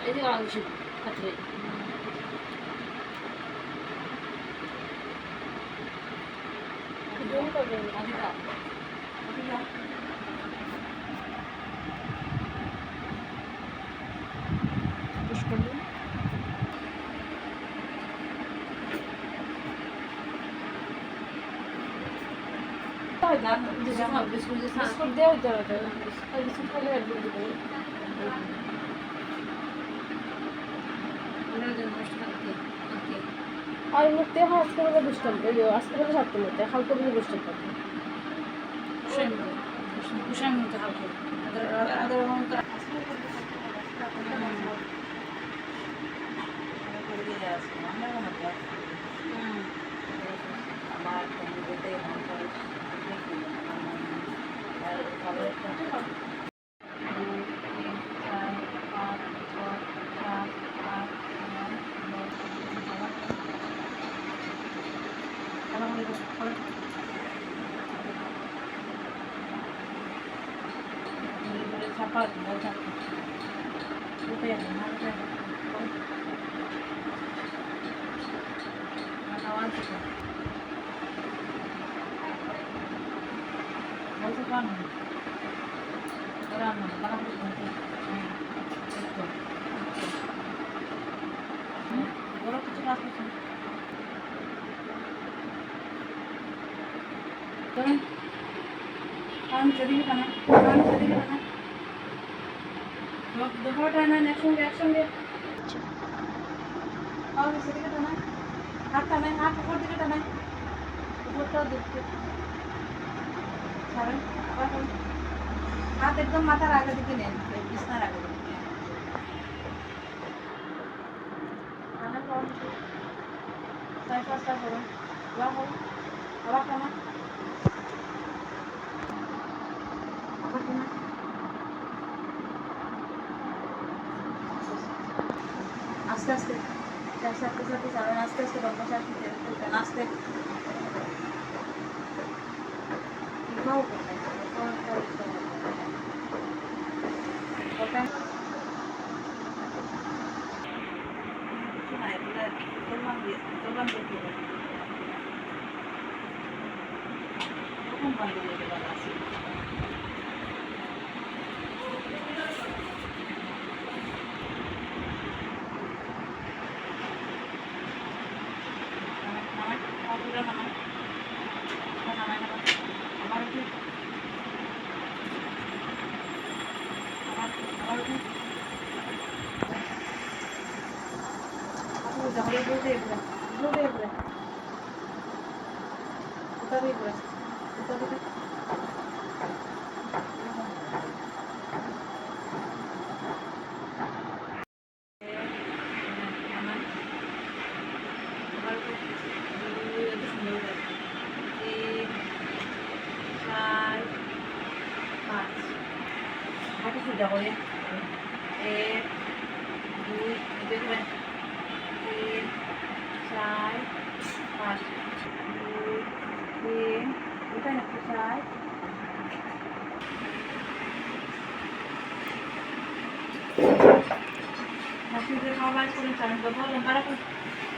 এই যে আলু কাটলে জোন করবেন আদিকা আদিকা পুশ করবেন তাই না যে জামা বিস্কুট যে বিস্কুট দেও দাও তাই বিস্কুট খালি আর দিতে পারি আর মধ্যে আজকে বলে দুষ্টাম আজকে বলে সাতটার মধ্যে হালকা বলে দুষ্টাম করবে কুসার মধ্যে হালকা আদর ছাপা বলতে উঠে যাবে না উঠে যাবে আওয়াজ বলতে পারো রান্না বানা করতে বড় কিছু কাজ করছে কারণ সেদিকে টানা কারণ সেদিকে টানা দুপুর টানা একসঙ্গে সেদিকে টানা হাত টানায় হাত উপর দিকে টানায় উপরটাও দেখতে ছাড়েন হাত একদম মাথার আগে দিকে নেন বিছনার আগে দিকে টানা করুন তাই পাঁচটা করুন আবার টানা আস্তে আস্তে সাথে সাথে চালান আস্তে আস্তে লম্বা শ্বাস নিতে আস্তে সুবিধা করে 1 2 দেখবেন 3 4 5 2 3 এটা একটু 4 হাসিতে খাওয়া বাইস করে চালু করবো লম্বা রাখুন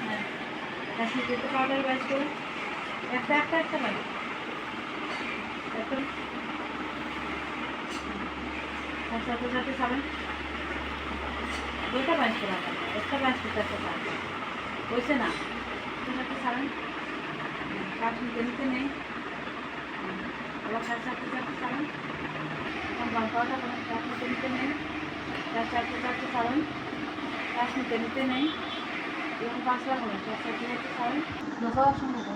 হ্যাঁ হাসিতে তো পাউডার বাইস করে একটা বাইস এখন সাথে সাথে খাবেন দুইটা বাইশ করা একটা বাইশ করতে একটা খাবেন হয়েছে না সাথে খাবেন কাজ নিতে নেই আবার সাথে সাথে খাবেন এখন লঙ্কাটা কোনো কাজ নিতে নেই তার সাথে খাবেন কাজ নিতে নেই এবং 5 লাখ হবে তার সাথে খাবেন লোকাও সম্ভব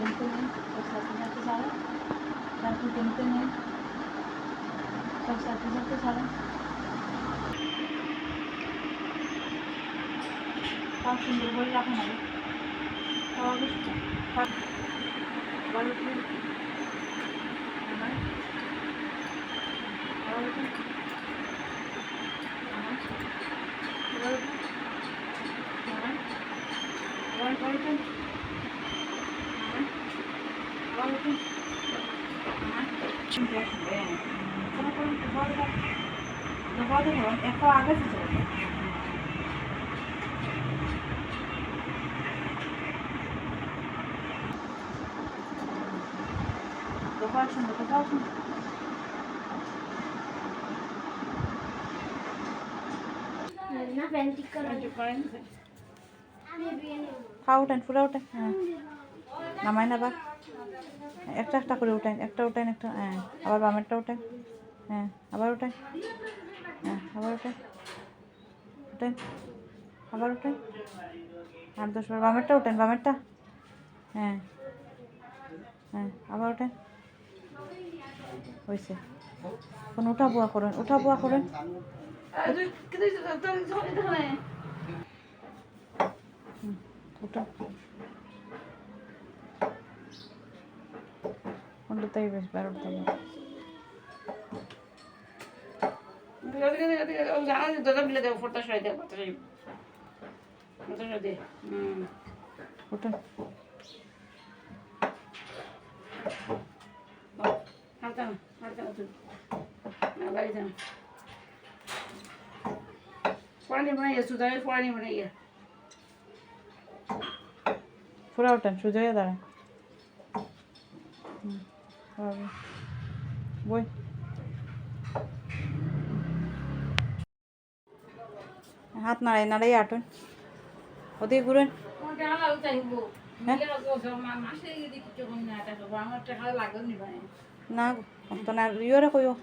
নিতে নেই তার সাথে খাবেন কাজ নিতে নেই তার সাথে খাবেন সুন্দর করে রাখুন হবে খাওয়া বসছে বলো তুমি আমার খাওয়া বসে আমার বলো আমার আবার বলো তুমি আমার বলো তুমি আমার একটা আগে চলে কোথাও শুনবো কোথাও শুনবো খাও উঠেন পুরো উঠেন হ্যাঁ নামাই না বা একটা একটা করে উঠেন একটা উঠেন একটা হ্যাঁ আবার বামেরটা উঠেন হ্যাঁ আবার উঠেন হ্যাঁ আবার উঠেন উঠেন আবার উঠেন 8-10 বার বামেরটা উঠেন বামেরটা হ্যাঁ হ্যাঁ আবার উঠেন হয়েছে এখন উঠা বুয়া করেন উঠা বুয়া করেন উঠো কোনটাতেই বেশ বার উঠতে হবে উঠুন পুরা উঠেন সোজা হয়ে দাঁড়ান বই হাত নাড়াই নাড়াই আটুন ওদিকে ঘুরেন না তো না ইয়েরে কইও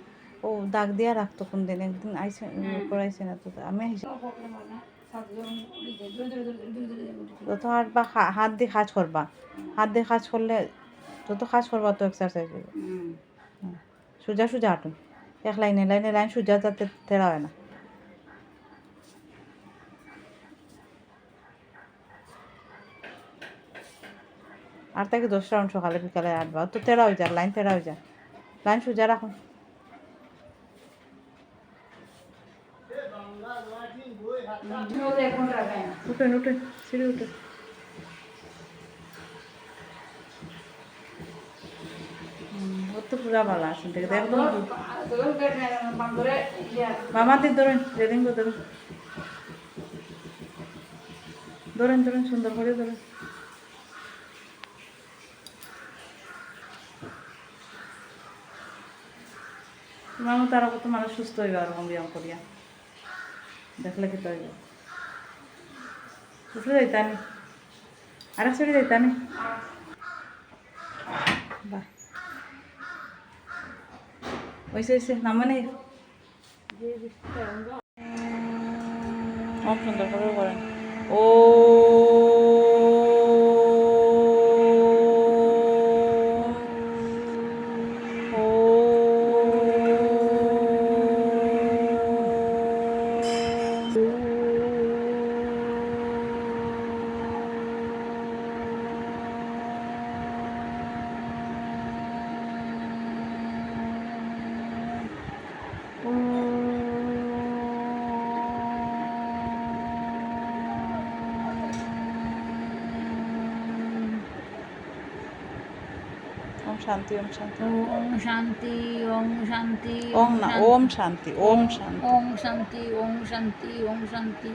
ও দাগ দিয়া রাখতো কোন দিন একদিন আইসে করাইছে না তো আমি যত হাত বা হাত দিয়ে কাজ করবা হাত দিয়ে কাজ করলে যত কাজ করবা তো এক্সারসাইজ হবে সোজা সোজা হাঁটুন এক লাইনে লাইনে লাইন সোজা যাতে তেরা হয় না আর তাকে 10 রাউন্ড সকালে বিকালে 8 বার তো তেরা হয়ে যায় লাইন তেরা হয়ে যায় লাইন সোজা রাখুন উঠেন উঠেন সিঁড়ি উঠেন ওর তো পুরা ভালো আসুন থেকে একদম মামা দিয়ে ধরেন রেলিং ধরেন ধরেন ধরেন সুন্দর করে ধরেন তোমার মতো আরো কত মানুষ সুস্থ হইবে ওরকম ব্যায়াম করিয়া দেখলে কি তৈরি উঠে যাইতানি আর এক সাইডে যাইতানি বাহ ওইসে ওইসে নামে নেই অনেক সুন্দর করে করেন ও ओम शांति ओम शांति ओम शांति ओम शांति ओम ना ओम शांति ओम शांति ओम शांति ओम शांति ओम शांति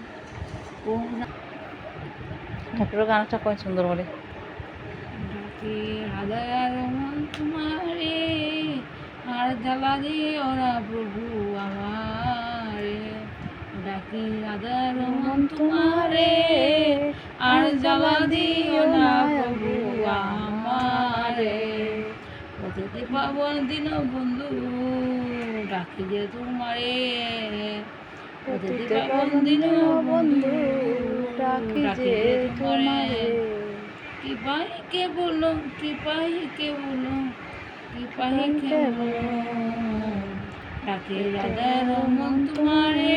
ओम ठाकुर गाना कोई सुंदर बोले डाके हाजार मन तुम्हारे আর জ্বালা দিও না প্রভু আমারে ডাকি হাজার মন তোমারে আর জ্বালা দিও না প্রভু আমারে প্রতিটি পাবন দিন বন্ধু ডাকি যে তোমারে প্রতিটি পাবন দিন বন্ধু ডাকি যে তোমারে কি পাই কে বলো কি পাই কে বলো কি পাই কে বলো ডাকি হাজার মন তোমারে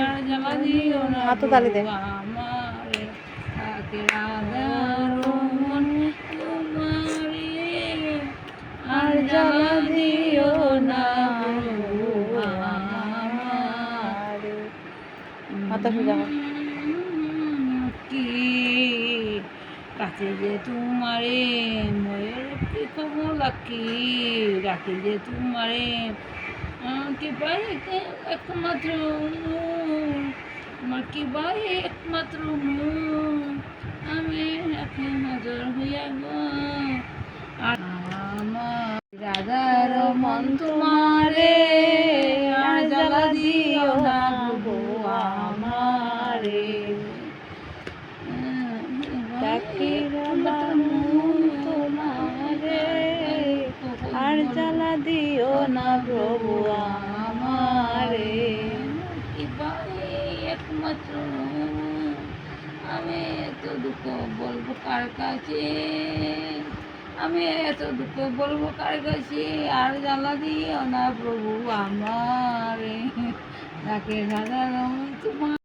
আর জ্বালা দিও না হাত তালি দে আমারে ডাকি হাজার মাথা সোজা কর। কি কাছে যে তোমারে ময়ের কি কমলা কি রাখি যে তোমারে কি ভাই একমাত্র আমার কি ভাই একমাত্র আমি এখন নজর হইয়া গো আমার রাধার মন তোমারে আর জ্বালা দিও না প্রভু আমারে তোমারে আর জ্বালা দিও না প্রভু আমারে। একমাত্র আমি এত দুঃখ বলবো কার কাছে আমি এত দুঃখ বলবো কার কাছে আর জ্বালা দিও না প্রভু আমারে রাখে সাধারণ তোমার